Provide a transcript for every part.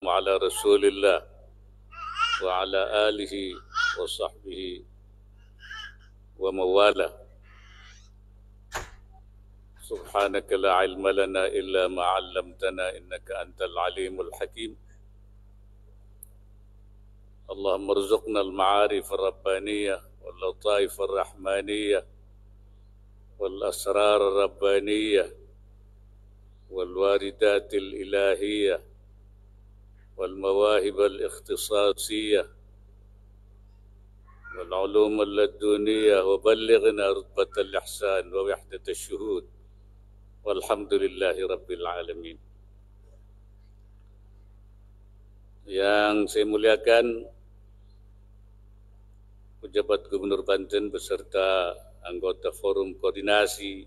على رسول الله وعلى آله وصحبه ومواله. سبحانك لا علم لنا إلا ما علمتنا إنك أنت العليم الحكيم. اللهم ارزقنا المعارف الربانية واللطائف الرحمانية والأسرار الربانية والواردات الإلهية والمواهب الاختصاصية والعلوم اللدنية، وبلغنا رتبة الإحسان ووحدة الشهود، والحمد لله رب العالمين. Yang saya muliakan pejabat Gubernur Banten beserta anggota Forum Koordinasi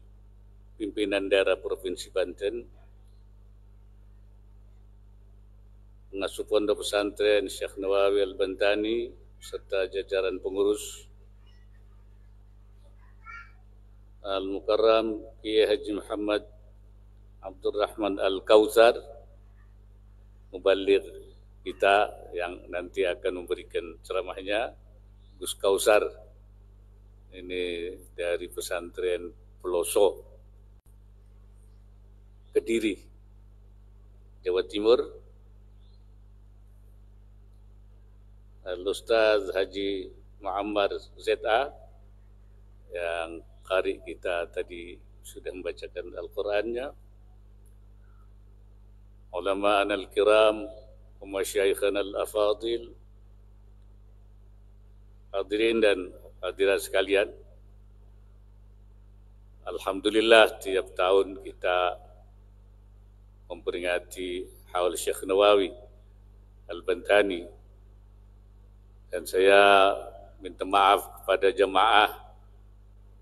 Pimpinan Daerah Provinsi Banten, pengasuh Pondok Pesantren Syekh Nawawi Al-Bantani serta jajaran pengurus, Al-Mukarram Kiai Haji Muhammad Abdurrahman Al-Kautsar, mubaligh kita yang nanti akan memberikan ceramahnya, Gus Kautsar, ini dari pesantren Peloso, Kediri, Jawa Timur, Al-Ustaz Haji Muammar ZA yang qari kita tadi sudah membacakan Al-Qur'annya, ulama'ana al-kiram wa masyaikhana al-afadil, hadirin dan hadirat sekalian. Alhamdulillah tiap tahun kita memperingati Haul Syekh Nawawi Al-Bantani, dan saya minta maaf kepada jemaah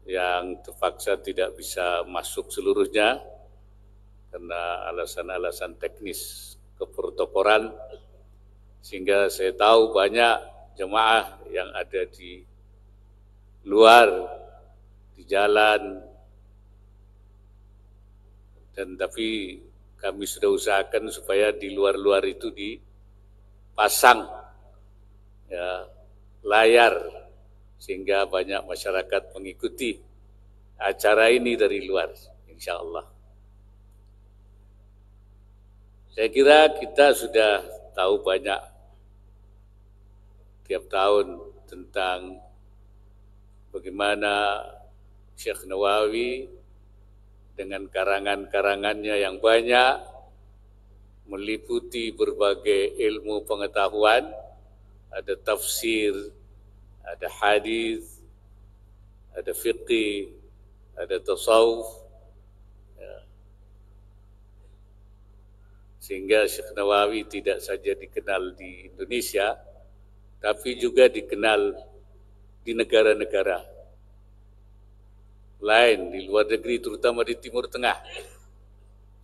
yang terpaksa tidak bisa masuk seluruhnya karena alasan-alasan teknis keprotokolan, sehingga saya tahu banyak jemaah yang ada di luar, di jalan, dan tapi kami sudah usahakan supaya di luar-luar itu dipasang ya layar sehingga banyak masyarakat mengikuti acara ini dari luar, insya Allah. Saya kira kita sudah tahu banyak tiap tahun tentang bagaimana Syekh Nawawi dengan karangan-karangannya yang banyak meliputi berbagai ilmu pengetahuan, ada tafsir, ada hadis, ada fiqih, ada tasawuf, ya. Sehingga Syekh Nawawi tidak saja dikenal di Indonesia, tapi juga dikenal di negara-negara lain, di luar negeri, terutama di Timur Tengah.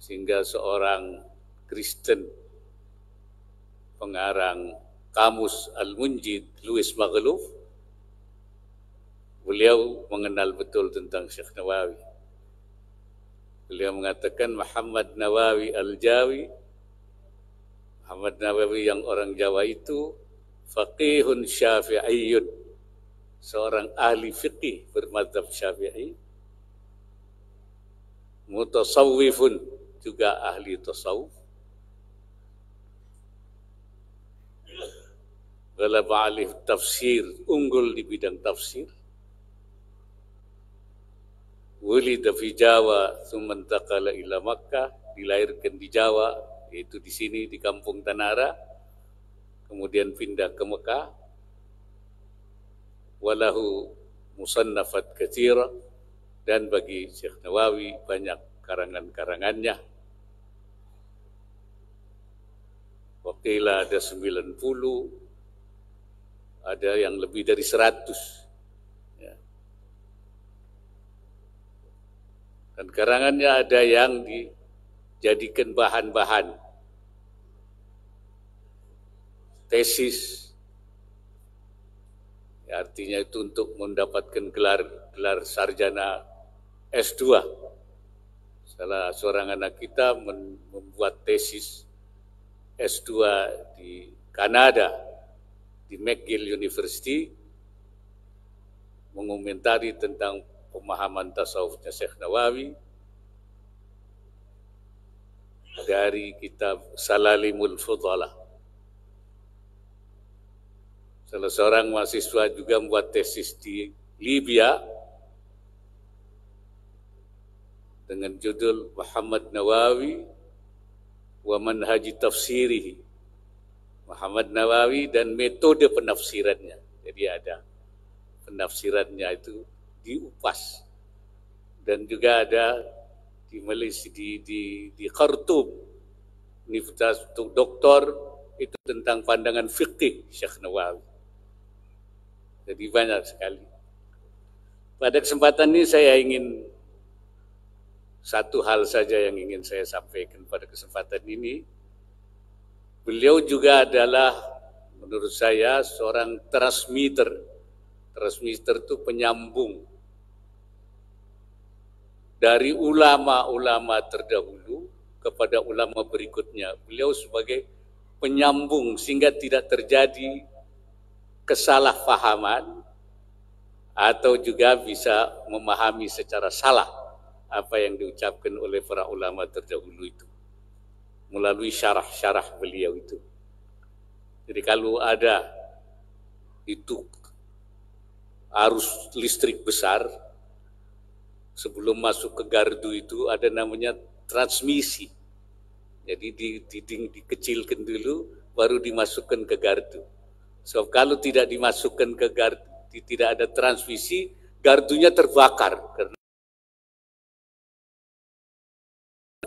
Sehingga seorang Kristen pengarang Kamus Al-Munjid, Louis Maghluf, beliau mengenal betul tentang Syekh Nawawi. Beliau mengatakan Muhammad Nawawi Al-Jawi, Muhammad Nawawi yang orang Jawa itu faqihun syafi'iyun, seorang ahli fiqih bermadzhab Syafi'i, mutasawwifun, juga ahli tasawuf, ghalaba alih tafsir, unggul di bidang tafsir, wulida fi Jawa thumma intaqala ila Makkah, dilahirkan di Jawa, yaitu di sini di Kampung Tanara, kemudian pindah ke Mekah. Walahu musannafat katsira, dan bagi Syekh Nawawi banyak karangan-karangannya. Wakila ada 90, ada yang lebih dari 100. Ya. Dan karangannya ada yang dijadikan bahan-bahan tesis, ya, artinya itu untuk mendapatkan gelar sarjana S2. Salah seorang anak kita membuat tesis S2 di Kanada, di McGill University, mengomentari tentang pemahaman tasawufnya Syekh Nawawi dari kitab Salalimul Fudalah. Salah seorang mahasiswa juga membuat tesis di Libya dengan judul Muhammad Nawawi wa Manhaji Tafsirihi. Muhammad Nawawi dan metode penafsirannya. Jadi ada penafsirannya itu diupas. Dan juga ada di Malaysia, di Khartoum, Universitas Doktor, itu tentang pandangan fikih Syekh Nawawi. Jadi banyak sekali. Pada kesempatan ini saya ingin satu hal saja yang ingin saya sampaikan pada kesempatan ini. Beliau juga adalah menurut saya seorang transmitter. Transmitter itu penyambung dari ulama-ulama terdahulu kepada ulama berikutnya. Beliau sebagai penyambung sehingga tidak terjadi kesalahpahaman atau juga bisa memahami secara salah apa yang diucapkan oleh para ulama terdahulu itu melalui syarah-syarah beliau itu. Jadi kalau ada itu arus listrik besar, sebelum masuk ke gardu itu ada namanya transmisi. Jadi dikecilkan dulu baru dimasukkan ke gardu. So kalau tidak dimasukkan ke gardu, tidak ada transmisi, gardunya terbakar karena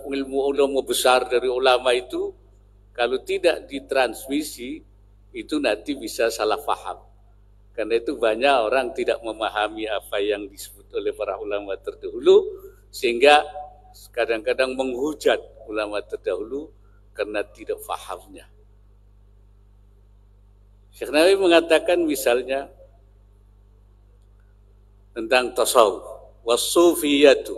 ilmu ulama besar dari ulama itu kalau tidak ditransmisi itu nanti bisa salah paham. Karena itu banyak orang tidak memahami apa yang disebut oleh para ulama terdahulu sehingga kadang-kadang menghujat ulama terdahulu karena tidak fahamnya. Syekh Nawawi mengatakan misalnya tentang tasawuf, was-sufiyatu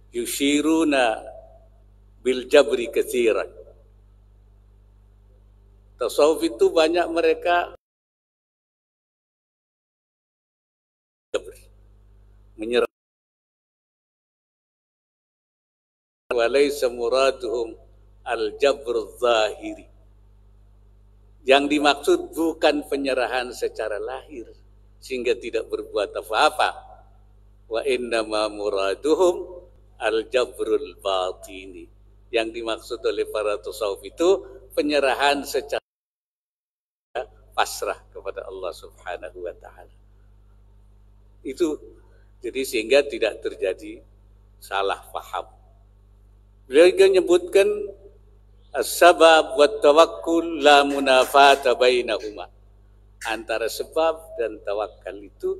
yushiruna bil jabri katsiran. Tasawuf itu banyak mereka menyerah. Walaysa muraduhum al-jabr zahiri. Yang dimaksud bukan penyerahan secara lahir sehingga tidak berbuat apa-apa. Wa innama muraduhum al-jabrul batini. Yang dimaksud oleh para tasawuf itu penyerahan secara pasrah kepada Allah Subhanahu wa taala. Itu jadi sehingga tidak terjadi salah paham. Beliau juga menyebutkan as-sabab wa tawakkul la munafata bainahuma. Antara sebab dan tawakal itu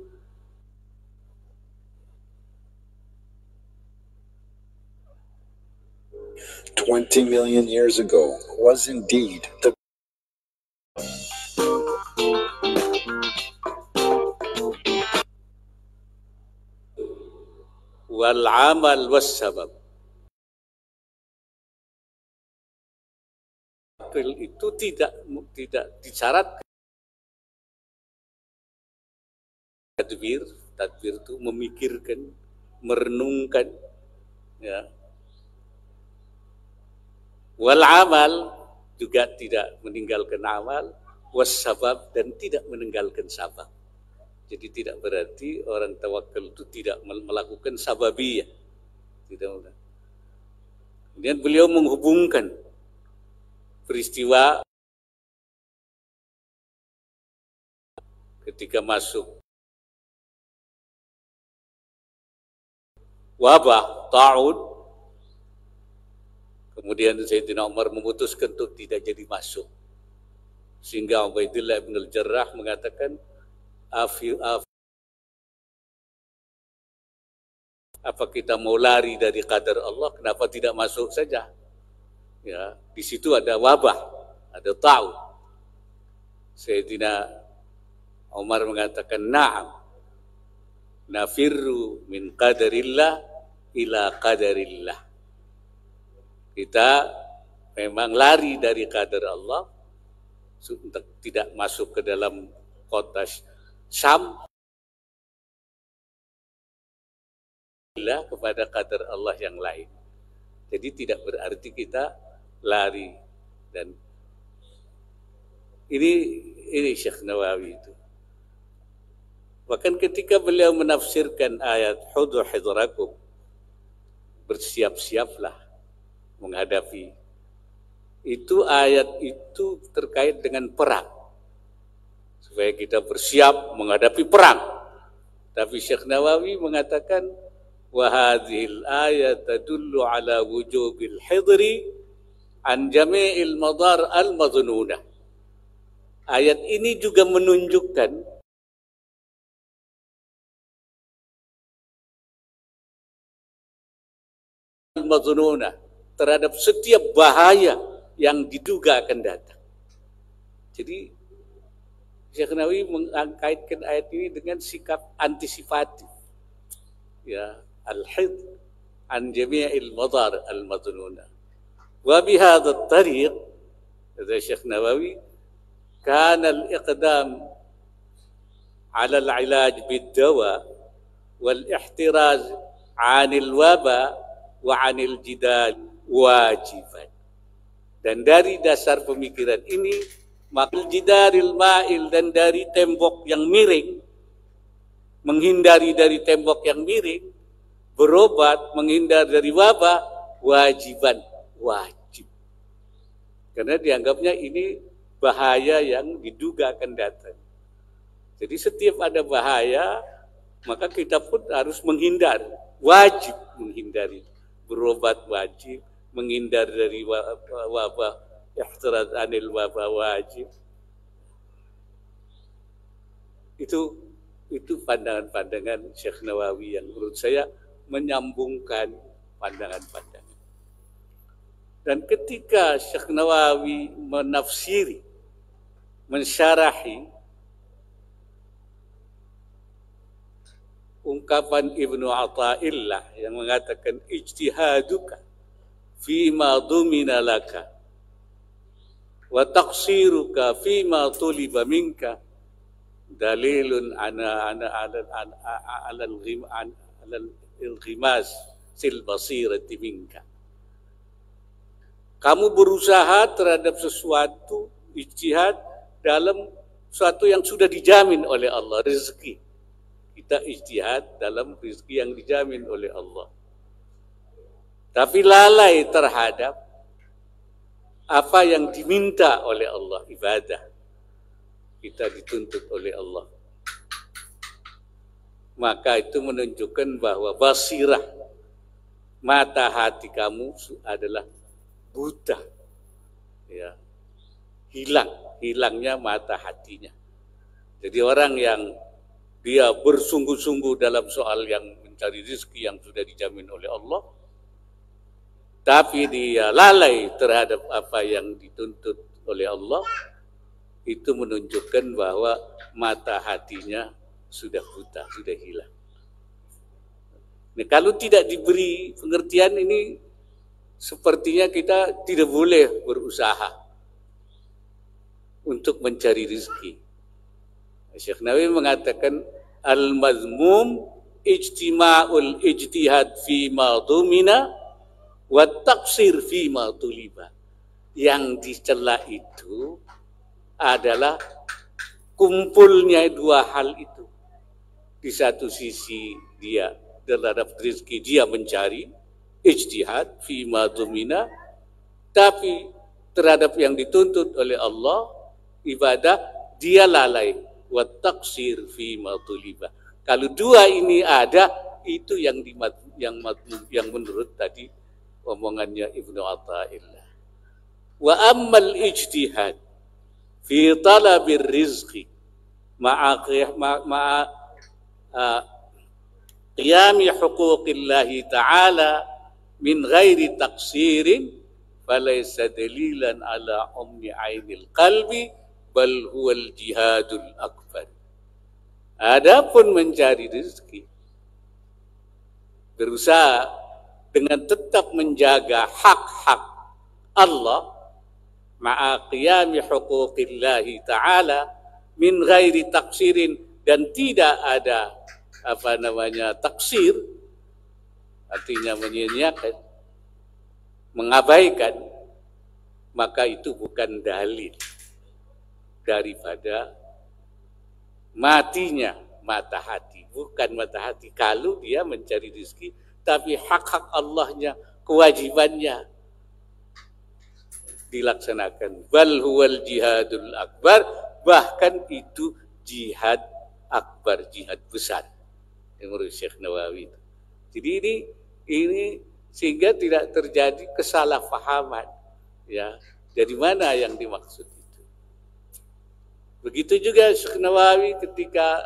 20 million years ago was indeed the wal amal was sabab. Itu tidak disyaratkan. Tadbir itu memikirkan, merenungkan, ya. Wal amal juga tidak meninggalkan amal, was sabab dan tidak meninggalkan sabab. Jadi tidak berarti orang tawakal itu tidak melakukan sababiyah. Tidak. Kemudian beliau menghubungkan peristiwa ketika masuk wabah ta'ud, kemudian Sayyidina Umar memutuskan untuk tidak jadi masuk, sehingga Ubaidillah bin al-Jarrah mengatakan apa kita mau lari dari qadar Allah, kenapa tidak masuk saja? Ya, di situ ada wabah, ada ta'ud. Sayyidina Umar mengatakan, na'am, nafirru min qadarillah ila qadarillah. Kita memang lari dari qadar Allah untuk tidak masuk ke dalam kota Syam kepada qadar Allah yang lain. Jadi tidak berarti kita lari. Dan ini Syekh Nawawi itu. Bahkan ketika beliau menafsirkan ayat hudu hidrakum, bersiap-siaplah menghadapi, itu ayat itu terkait dengan perang, supaya kita bersiap menghadapi perang. Tapi Syekh Nawawi mengatakan wa hadhil ayat tadullu ala wujubil hidri an jami'il madar al-madhununah. Ayat ini juga menunjukkan al-madhununah, terhadap setiap bahaya yang diduga akan datang. Jadi Syekh Nawawi mengkaitkan ayat ini dengan sikap antisipatif. Ya, al-hid an jami'il madar al-madhununah. Wa bihadha at-tariq, kata Syekh Nawawi, kana al-iqdam ala al-ilaj bid-dawa wal-ihtiraz 'anil waba wa 'anil jidal wajiban. Dan dari dasar pemikiran ini, makil jidaril ma'il, dan dari tembok yang miring, menghindari dari tembok yang miring, berobat, menghindar dari wabah, wajiban, wajib. Karena dianggapnya ini bahaya yang diduga akan datang. Jadi setiap ada bahaya, maka kita pun harus menghindar, wajib menghindari. Berobat wajib, menghindar dari wabah, ihtiraz anil wabah wajib. Itu pandangan-pandangan Syekh Nawawi yang menurut saya menyambungkan pandangan-pandangan. Dan ketika Syekh Nawawi menafsiri, mensyarahi ungkapan Ibnu Athaillah yang mengatakan ijtihaduka fima dumina laka wa taqsiruka fima tuliba minka dalilun ala al-ghimas sil basirati minka. Kamu berusaha terhadap sesuatu, ijtihad dalam sesuatu yang sudah dijamin oleh Allah, rezeki. Kita ijtihad dalam rezeki yang dijamin oleh Allah. Tapi lalai terhadap apa yang diminta oleh Allah, ibadah. Kita dituntut oleh Allah. Maka itu menunjukkan bahwa basirah, mata hati kamu adalah buta. Ya. Hilangnya mata hatinya. Jadi orang yang dia bersungguh-sungguh dalam soal yang mencari rezeki yang sudah dijamin oleh Allah, tapi dia lalai terhadap apa yang dituntut oleh Allah, itu menunjukkan bahwa mata hatinya sudah buta, sudah hilang. Nah, kalau tidak diberi pengertian ini, sepertinya kita tidak boleh berusaha untuk mencari rezeki. Syekh Nawawi mengatakan al-mazmum ijtima'ul ijtihad fi ma dumina wa taqsir fi ma tuliba. Yang dicela itu adalah kumpulnya dua hal itu. Di satu sisi dia terhadap rezeki dia mencari ijtihad fi ma dumina, tapi terhadap yang dituntut oleh Allah ibadah dia lalai. Wa taqsir fi ma tuliba. Kalau dua ini ada, itu yang menurut tadi omongannya Ibnu Athaillah. Wa ammal ijtihad fi talabir rizqi ma'a qiyami huquqillahi ta'ala min ghairi taqsirin falaysa dalilan ala ummi ainil qalbi bal huwal jihadul akbar. Adapun mencari rezeki, berusaha dengan tetap menjaga hak-hak Allah ma'a qiyami huquqillahi ta'ala min ghairi taksirin, dan tidak ada taksir, artinya menyia-nyiakan, mengabaikan, maka itu bukan dalil daripada matinya mata hati. Bukan mata hati kalau dia mencari rezeki, tapi hak-hak Allahnya, kewajibannya dilaksanakan. Bal huwal jihadul akbar, bahkan itu jihad akbar, jihad besar, menurut Syekh Nawawi. Jadi ini sehingga tidak terjadi kesalahpahaman, ya, dari mana yang dimaksud itu. Begitu juga Syekh Nawawi ketika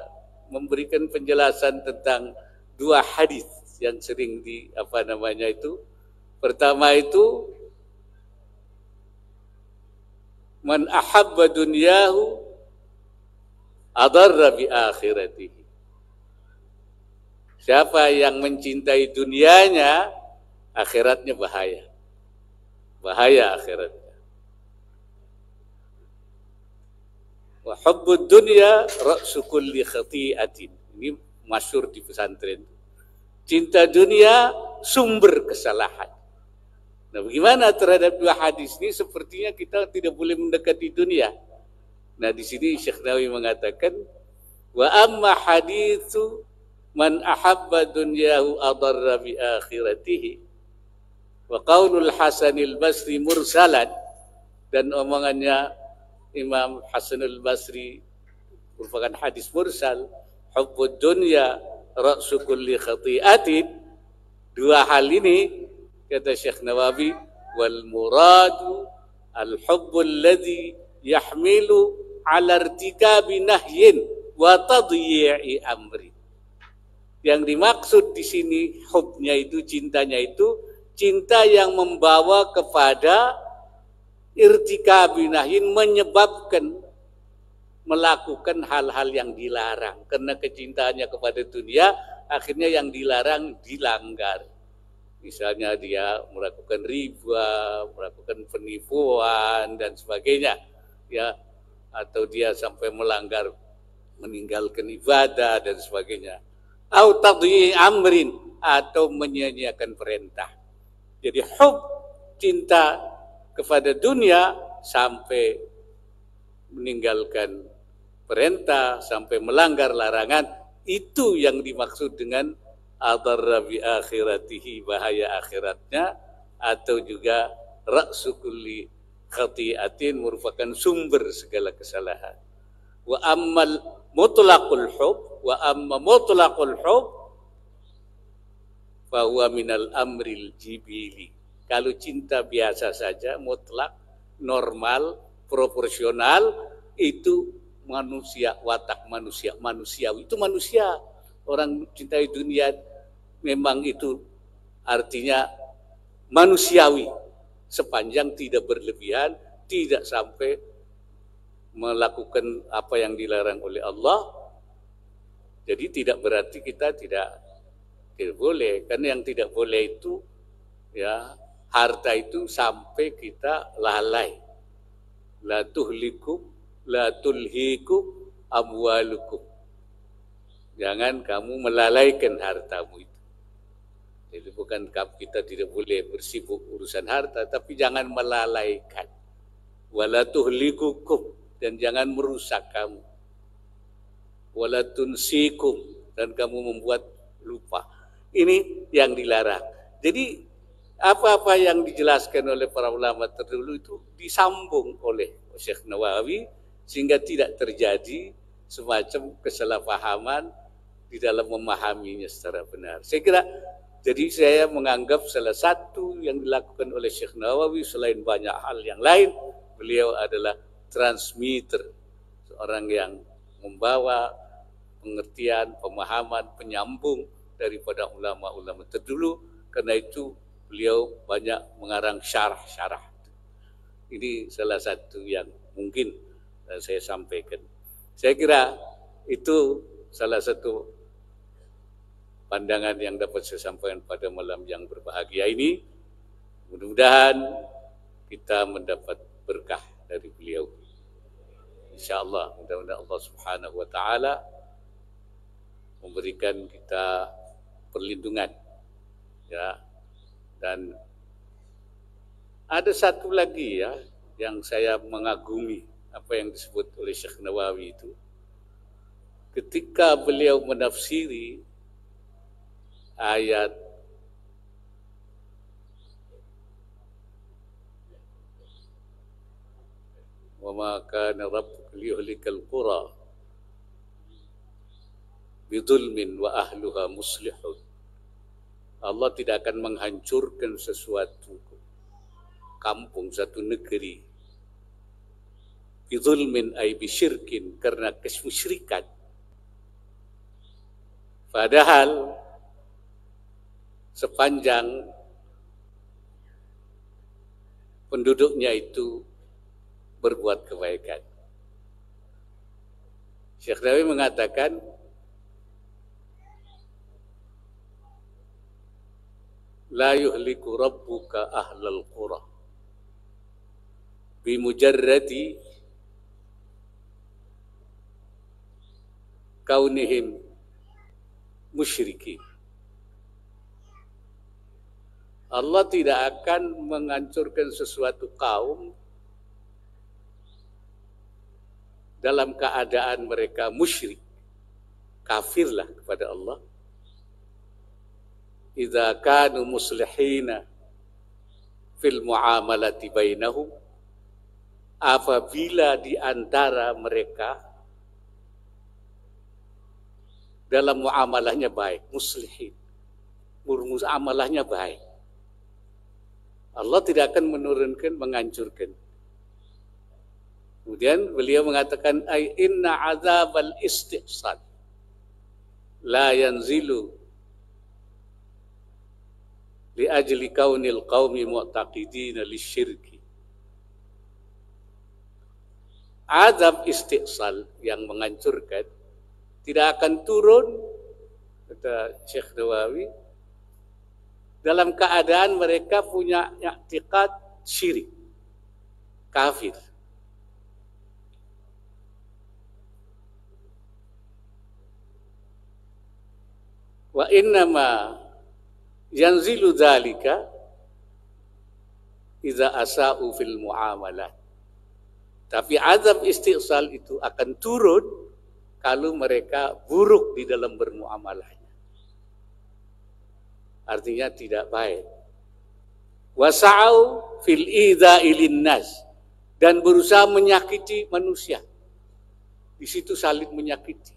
memberikan penjelasan tentang dua hadis yang sering pertama itu man ahabba dunyahu adarra bi akhiratihi. Siapa yang mencintai dunianya, akhiratnya bahaya. Bahaya akhiratnya. Wa hubbud dunya ra'su kulli khati'atin. Ini masyhur di pesantren. Cinta dunia sumber kesalahan. Nah, bagaimana terhadap dua hadis ini? Sepertinya kita tidak boleh mendekati dunia. Nah, di sini Syekh Nawawi mengatakan, wa amma haditsu man ahabba dunyahu adarra bi akhiratihi. Wa qaulul Hasanil Basri mursalan, dan omongannya Imam Hasanul Basri merupakan hadis mursal, hubbud dunya ra'su kulli khati'atin. Dua hal ini, kata Syekh Nawawi, wal muradu al hubbul ladzi yahmilu ala irtikabi nahyin wa tadyi'i amri. Yang dimaksud di sini hubnya itu, cintanya itu, cinta yang membawa kepada irtikabi nahyin, menyebabkan melakukan hal-hal yang dilarang. Karena kecintaannya kepada dunia, akhirnya yang dilarang dilanggar. Misalnya dia melakukan riba, melakukan penipuan dan sebagainya, ya, atau dia sampai melanggar, meninggalkan ibadah dan sebagainya. Au tadyi amrin, atau menyia-nyiakan perintah. Jadi hub, cinta kepada dunia sampai meninggalkan perintah, sampai melanggar larangan, itu yang dimaksud dengan adarra bi akhiratihi, bahaya akhiratnya, atau juga ra'su kulli khati'atin, merupakan sumber segala kesalahan. Wa ammal mutlaqul hub, wa amma mutlaqul hub fa huwa minal amril jibili. Kalau cinta biasa saja, mutlak, normal, proporsional, itu manusia, watak manusia, manusiawi. Itu manusia. Orang cintai dunia memang itu artinya manusiawi. Sepanjang tidak berlebihan, tidak sampai melakukan apa yang dilarang oleh Allah. Jadi tidak berarti kita tidak boleh. Karena yang tidak boleh itu, ya, harta itu sampai kita lalai. La tuhlikum, la tulhikum amwalukum. Jangan kamu melalaikan hartamu itu. Jadi bukan kita tidak boleh bersibuk urusan harta, tapi jangan melalaikan. Wala tuhlikukum, dan jangan merusak kamu. Wala tunsikum, dan kamu membuat lupa. Ini yang dilarang. Jadi apa-apa yang dijelaskan oleh para ulama terdahulu itu disambung oleh Syekh Nawawi sehingga tidak terjadi semacam kesalahpahaman di dalam memahaminya secara benar. Saya kira, jadi saya menganggap salah satu yang dilakukan oleh Syekh Nawawi selain banyak hal yang lain, beliau adalah transmitter, seorang yang membawa pengertian, pemahaman, penyambung daripada ulama-ulama terdahulu. Karena itu beliau banyak mengarang syarah-syarah. Ini salah satu yang mungkin saya sampaikan. Saya kira itu salah satu pandangan yang dapat saya sampaikan pada malam yang berbahagia ini. Mudah-mudahan kita mendapat berkah dari beliau. InsyaAllah, mudah-mudahan Allah Subhanahu wa Ta'ala memberikan kita perlindungan, ya. Dan ada satu lagi ya yang saya mengagumi apa yang disebut oleh Syekh Nawawi itu, ketika beliau menafsiri ayat wa ma kana rabbuka liyuhlikal qura bidzulmin wa ahluha muslihun. Allah tidak akan menghancurkan sesuatu kampung, satu negeri, bidzulmin ay bisyirkin, karena kesyirikan. Padahal sepanjang penduduknya itu berbuat kebaikan. Syekh Nawawi mengatakan, la yuhliku rabbuka ahlal qura bimujarradi kaunihim musyrikin. Allah tidak akan menghancurkan sesuatu kaum dalam keadaan mereka musyrik, kafirlah kepada Allah. Idza kanu muslihina fil muamalati bainahum, apabila di antara mereka dalam muamalahnya baik, muslihin, muamalahnya baik, Allah tidak akan menurunkan, menghancurkan. Kemudian beliau mengatakan, ay inna azabal istihsan la yanzilu li ajli kaunil qaumi mu'taqidina lisyirki. Azab istihsal yang menghancurkan tidak akan turun, kata Syekh Nawawi, dalam keadaan mereka punya i'tiqad syirik, kafir. Wa innama yanzilu dzalika idza asa'u fil muamalat. Tapi azab istihsal itu akan turun kalau mereka buruk di dalam bermuamalahnya. Artinya tidak baik. Wasa'u fil idza'i linnas, dan berusaha menyakiti manusia. Di situ saling menyakiti.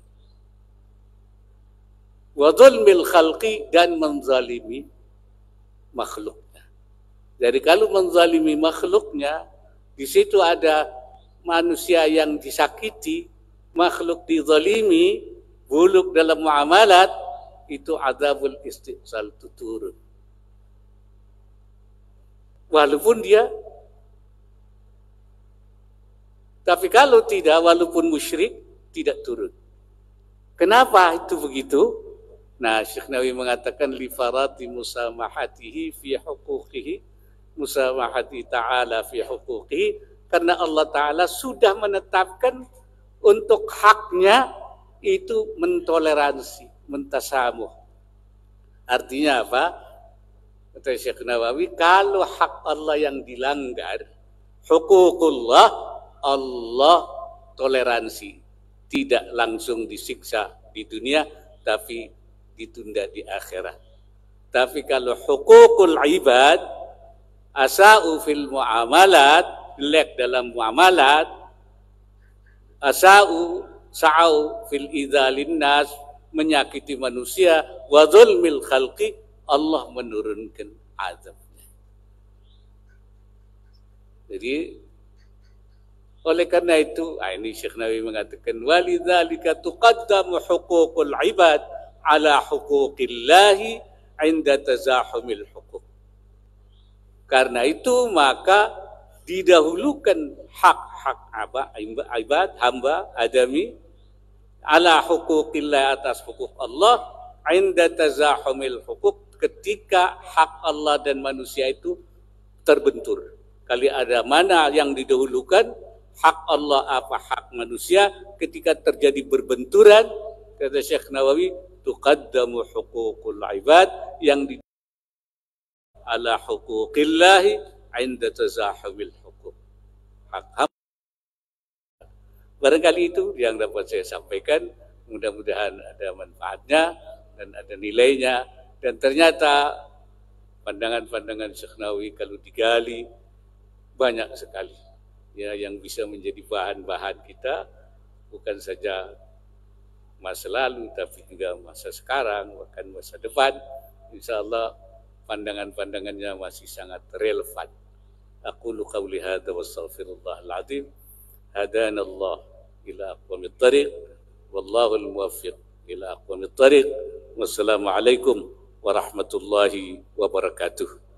Wa dzulmil khalqi, dan menzalimi makhluknya. Jadi kalau menzalimi makhluknya, di situ ada manusia yang disakiti, makhluk dizalimi, buruk dalam muamalat, itu azabul istihsal itu turun. Walaupun dia, tapi kalau tidak, walaupun musyrik, tidak turun. Kenapa itu begitu? Nah, Syekh Nawawi mengatakan li farati musamahatihi fi huquqihi, musamahati ta'ala fi huquqihi, karena Allah Ta'ala sudah menetapkan untuk haknya itu mentoleransi, mentasamuh. Artinya apa? Kata Syekh Nawawi, kalau hak Allah yang dilanggar, huququllah, Allah toleransi, tidak langsung disiksa di dunia, tapi ditunda di akhirat. Tapi kalau huququl ibad, asa'u fil muamalat, jelek dalam muamalat, asa'u sa'au fil idzalin nas, menyakiti manusia, wa dzulmil khalqi, Allah menurunkan azabnya. Jadi oleh karena itu, ini Syekh Nawawi mengatakan, walidzalika tuqaddamu huququl ibad ala huquqillahi inda tazahumil huquq. Karena itu maka didahulukan hak-hak ibad, hamba, adami, ala huquqillah, atas hukuk Allah, inda tazahumil huquq, ketika hak Allah dan manusia itu terbentur. Kali ada mana yang didahulukan, hak Allah apa hak manusia, ketika terjadi berbenturan, kata Syekh Nawawi, tuqaddamu huququl ibad, yang di ala huquqillahi inda tazahumil huquq. Hak barangkali itu yang dapat saya sampaikan. Mudah-mudahan ada manfaatnya dan ada nilainya. Dan ternyata pandangan-pandangan Syekh Nawawi kalau digali banyak sekali ya, yang bisa menjadi bahan-bahan kita, bukan saja masa lalu tapi juga masa sekarang, bahkan masa depan. Insyaallah pandangan-pandangannya masih sangat relevan. Aqulu qawli hadza wa astaghfirullahal azim. Hadanallah ila aqwamit thariq wallahu al-muwaffiq ila aqwamit thariq. Wassalamu alaikum warahmatullahi wabarakatuh.